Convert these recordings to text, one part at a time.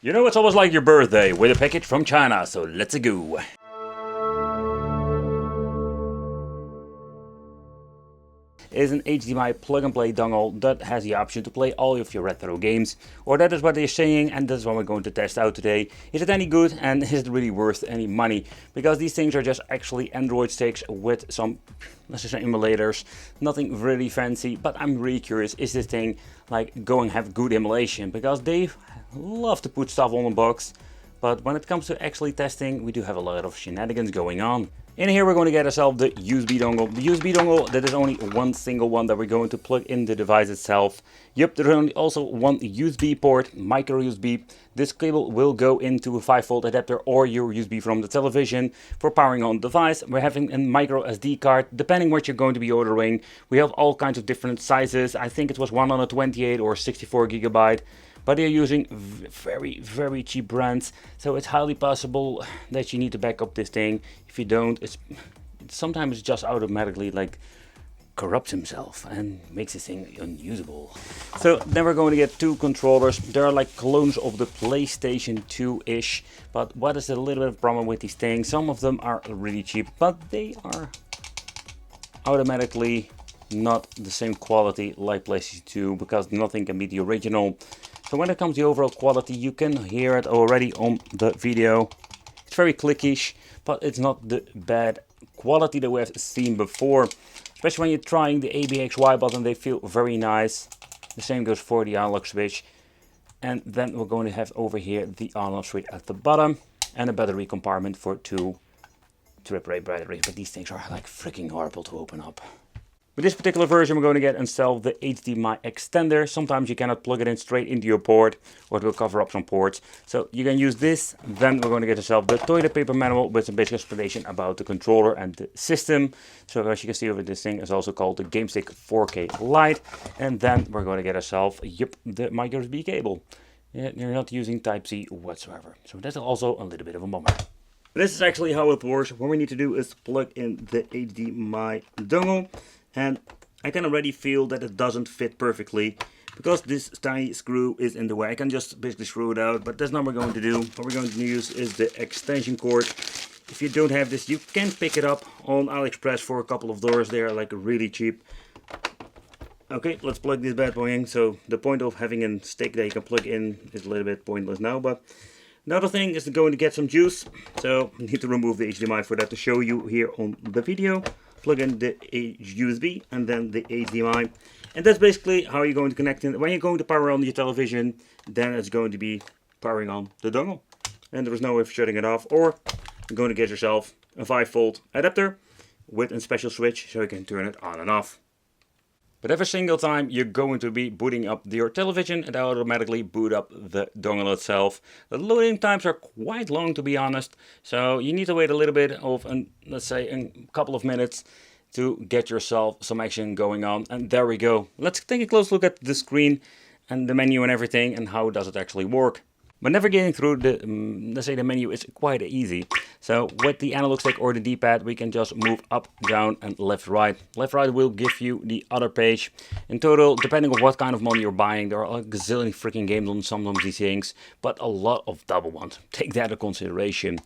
You know, it's almost like your birthday with a package from China, so let's go. Is an HDMI plug-and-play dongle that has the option to play all of your retro games, or that is what they're saying, and that's what we're going to test out today. Is it any good, and is it really worth any money? Because these things are just actually Android sticks with some, let's just say, emulators, nothing really fancy. But I'm really curious, is this thing like going to have good emulation? Because they love to put stuff on the box, but when it comes to actually testing, we do have a lot of shenanigans going on. In here we're going to get ourselves the USB dongle. The USB dongle, that is only one single one that we're going to plug in the device itself. Yep, there's only also one USB port, micro USB. This cable will go into a 5-volt adapter or your USB from the television for powering on the device. We're having a micro SD card, depending what you're going to be ordering. We have all kinds of different sizes. I think it was 128 or 64 gigabyte. But they're using very cheap brands, so it's highly possible that you need to back up this thing. If you don't, sometimes it just automatically like corrupts himself and makes this thing unusable. So then we're going to get two controllers. They're like clones of the PlayStation 2-ish, but what is a little bit of a problem with these things? Some of them are really cheap, but they are automatically not the same quality like PlayStation 2, because nothing can beat the original. So when it comes to the overall quality, you can hear it already on the video. It's very clickish, but it's not the bad quality that we have seen before. Especially when you're trying the ABXY button, they feel very nice. The same goes for the analog switch. And then we're going to have over here the on-off switch at the bottom, and a battery compartment for two AAA batteries. But these things are like freaking horrible to open up. With this particular version, we're going to get installed the HDMI extender. Sometimes you cannot plug it in straight into your port, or it will cover up some ports. So you can use this. Then we're going to get yourself the toilet paper manual with some basic explanation about the controller and the system. So as you can see over, this thing is also called the GameStick 4K Lite. And then we're going to get ourselves, the micro USB cable. You're not using Type-C whatsoever. So that's also a little bit of a bummer. This is actually how it works. What we need to do is plug in the HDMI dongle. And I can already feel that it doesn't fit perfectly because this tiny screw is in the way. I can just basically screw it out, but that's not what we're going to do. What we're going to use is the extension cord. If you don't have this, you can pick it up on AliExpress for a couple of dollars. They are like really cheap. Okay, let's plug this bad boy in. So the point of having a stick that you can plug in is a little bit pointless now, but another thing is going to get some juice. So I need to remove the HDMI for that to show you here on the video. Plug in the USB and then the HDMI, and that's basically how you're going to connect it. When you're going to power on your television, then it's going to be powering on the dongle, and there is no way of shutting it off. Or you're going to get yourself a 5-volt adapter with a special switch so you can turn it on and off. But every single time you're going to be booting up your television, it automatically boot up the dongle itself. The loading times are quite long, to be honest, so you need to wait a little bit of, let's say, a couple of minutes to get yourself some action going on. And there we go. Let's take a close look at the screen and the menu and everything, and how does it actually work. But navigating through the, let's say, the menu is quite easy. So with the analog stick or the D-pad, we can just move up, down, and left, right. Left, right will give you the other page. In total, depending on what kind of model you're buying, there are a gazillion freaking games on some of these things, but a lot of double ones. Take that into consideration.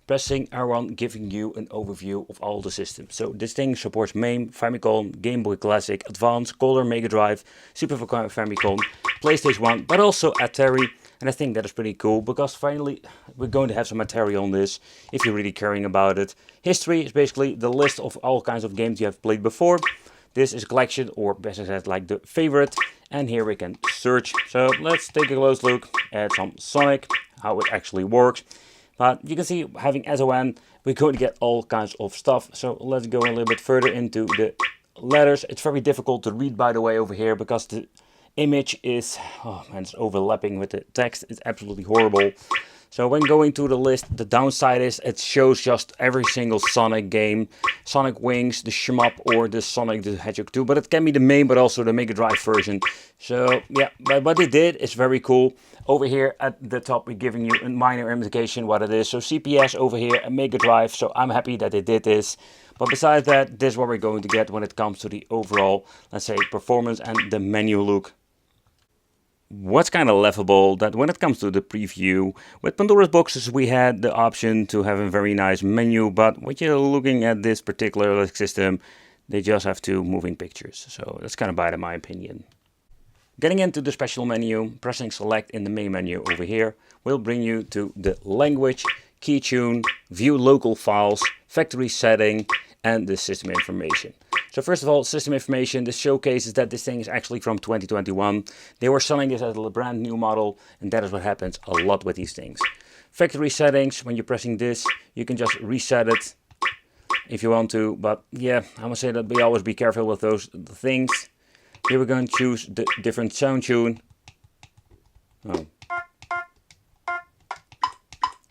Pressing R1 giving you an overview of all the systems. So this thing supports MAME, Famicom, Game Boy Classic, Advance, Color, Mega Drive, Super Famicom, PlayStation 1, but also Atari. And I think that is pretty cool, because finally we're going to have some material on this if you're really caring about it. History is basically the list of all kinds of games you have played before. This is a collection, or better said, like the favorite. And here we can search. So let's take a close look at some Sonic, how it actually works. But you can see, having SON, we're going to get all kinds of stuff. So let's go a little bit further into the letters. It's very difficult to read, by the way, over here, because the image is, oh man, it's overlapping with the text. It's absolutely horrible. So when going to the list, the downside is it shows just every single Sonic game. Sonic Wings, the Shmup, or the Sonic the Hedgehog 2. But it can be the main, but also the Mega Drive version. So yeah, but what they did is very cool. Over here at the top, we're giving you a minor indication what it is. So CPS over here, a Mega Drive. So I'm happy that they did this. But besides that, this is what we're going to get when it comes to the overall, let's say, performance and the menu look. what's kind of laughable that when it comes to the preview, with Pandora's boxes we had the option to have a very nice menu, but when you're looking at this particular system, they just have two moving pictures. So that's kind of bad in my opinion. Getting into the special menu, pressing select in the main menu over here will bring you to the language, key tune, view local files, factory setting, and the system information. So first of all, system information, this showcases that this thing is actually from 2021. They were selling this as a brand new model, and that is what happens a lot with these things. Factory settings, when you're pressing this, you can just reset it if you want to, but yeah, I must say that we always be careful with those things. Here we're going to choose the different sound tune. Oh.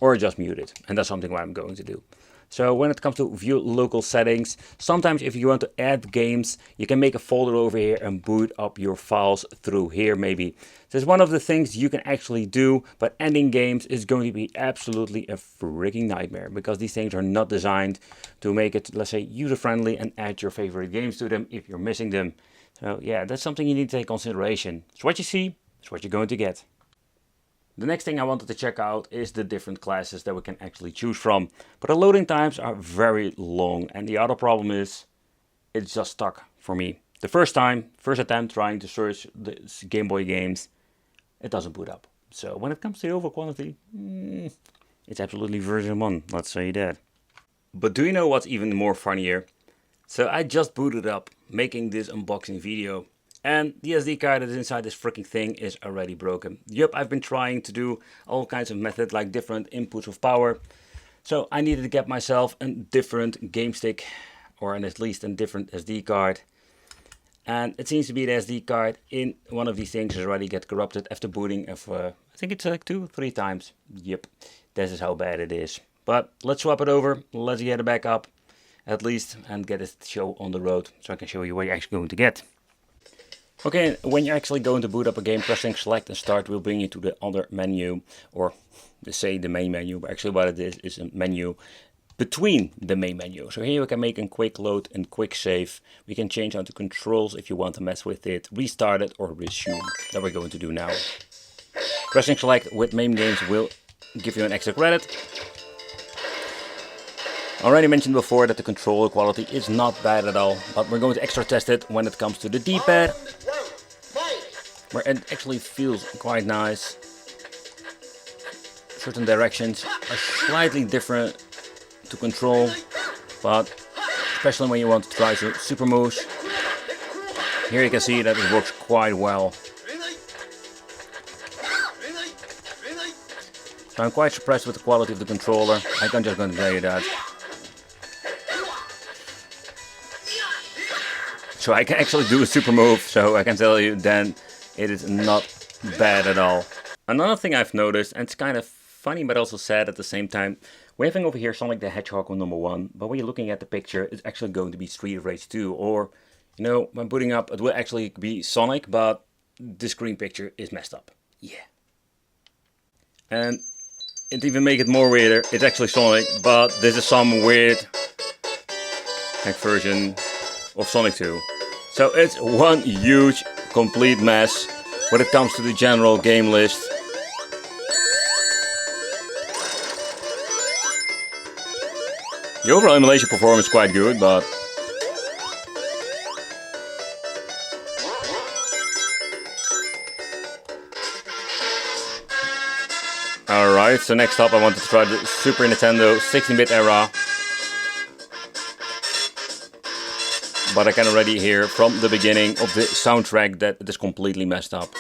Or just mute it, and that's something what I'm going to do. So when it comes to view local settings, sometimes if you want to add games, you can make a folder over here and boot up your files through here maybe. This is one of the things you can actually do, but adding games is going to be absolutely a freaking nightmare because these things are not designed to make it, let's say, user-friendly and add your favorite games to them if you're missing them. So yeah, that's something you need to take consideration. So what you see is what you're going to get. The next thing I wanted to check out is the different classes that we can actually choose from. But the loading times are very long, and the other problem is it's just stuck for me. The first attempt trying to search the Game Boy games, it doesn't boot up. So when it comes to the overall quality, it's absolutely version 1, let's say that. But do you know what's even more funnier? So I just booted up making this unboxing video. And the SD card that is inside this freaking thing is already broken. Yup, I've been trying to do all kinds of methods like different inputs of power. So I needed to get myself a different game stick, or at least a different SD card. And it seems to be the SD card in one of these things has already get corrupted after booting of, I think it's like 2 or 3 times. Yep, this is how bad it is. But let's swap it over, let's get it back up at least and get this show on the road so I can show you what you're actually going to get. Okay, when you're actually going to boot up a game, pressing select and start will bring you to the other menu, or say the main menu, but actually what it is a menu between the main menu. So here we can make a quick load and quick save. We can change out the controls if you want to mess with it, restart it or resume. That we're going to do now. Pressing select with main games will give you an extra credit. Already mentioned before that the controller quality is not bad at all, but we're going to extra test it when it comes to the D-pad, where it actually feels quite nice. Certain directions are slightly different to control, but especially when you want to try to super moves, here you can see that it works quite well. So I'm quite surprised with the quality of the controller, I'm just going to tell you that. So I can actually do a super move, so I can tell you then it is not bad at all. Another thing I've noticed, and it's kind of funny but also sad at the same time, we're having over here Sonic the Hedgehog on #1, but when you're looking at the picture, it's actually going to be Street of Rage 2, or, you know, when booting up, it will actually be Sonic, but the screen picture is messed up. Yeah. And it even makes it more weirder, it's actually Sonic, but this is some weird version of Sonic 2. So it's one huge, complete mess when it comes to the general game list. The overall emulation performance is quite good, but alright, so next up I wanted to try the Super Nintendo 16-bit era. But I can already hear from the beginning of the soundtrack that it is completely messed up.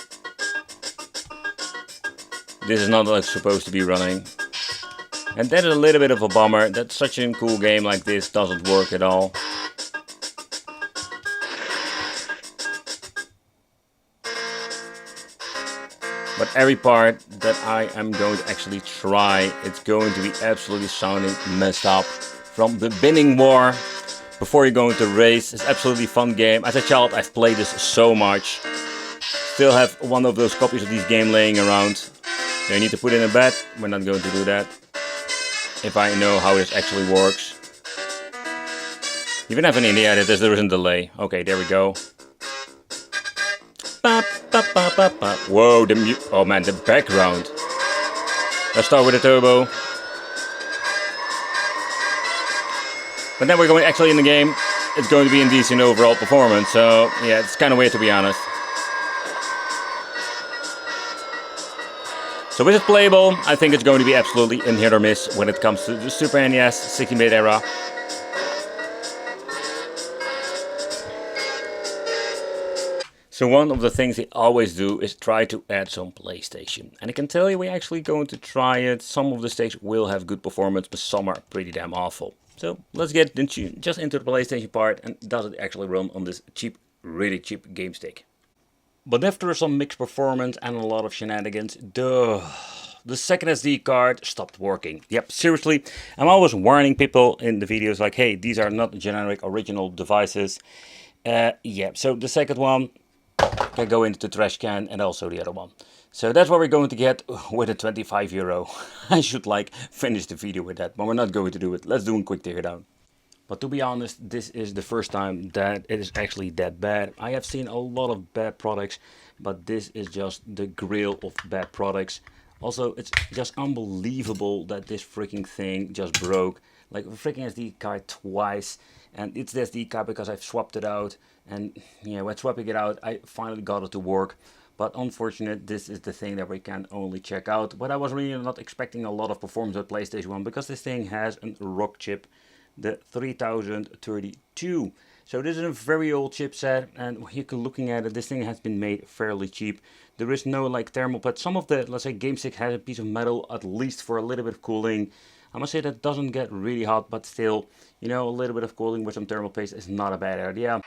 This is not like supposed to be running. And that is a little bit of a bummer that such a cool game like this doesn't work at all. But every part that I am going to actually try, it's going to be absolutely sounding messed up. From the bidding war before you're going to race, it's absolutely fun game. As a child I've played this so much. Still have one of those copies of this game laying around. So you need to put in a bet. We're not going to do that. If I know how this actually works. You can have an idea that there is a delay. Okay, there we go. Bop, bop, bop. Whoa, oh man, the background. Let's start with the turbo. But then we're going actually in the game. It's going to be in decent overall performance. So yeah, it's kind of weird to be honest. So is it playable? I think it's going to be absolutely in hit or miss when it comes to the Super NES 16-bit era. So one of the things they always do is try to add some PlayStation. And I can tell you we're actually going to try it. Some of the stages will have good performance, but some are pretty damn awful. So let's get into the PlayStation part, and does it actually run on this cheap, really cheap game stick. But after some mixed performance and a lot of shenanigans, the second SD card stopped working. Yep, seriously, I'm always warning people in the videos like, hey, these are not generic original devices. Yeah, so the second one can go into the trash can, and also the other one. So that's what we're going to get with a 25 euro. I should like finish the video with that, but we're not going to do it. Let's do a quick teardown. But to be honest, this is the first time that it is actually that bad. I have seen a lot of bad products, but this is just the grill of bad products. Also, it's just unbelievable that this freaking thing just broke. Like a freaking SD card twice, and it's the SD card because I've swapped it out, and yeah, when swapping it out I finally got it to work. But unfortunate, this is the thing that we can only check out. But I was really not expecting a lot of performance with PlayStation 1 because this thing has a rock chip, the 3032. So this is a very old chipset, and you can looking at it, this thing has been made fairly cheap. There is no like thermal pad. Some of the, let's say, game stick has a piece of metal at least for a little bit of cooling. I must say that doesn't get really hot, but still, you know, a little bit of cooling with some thermal paste is not a bad idea.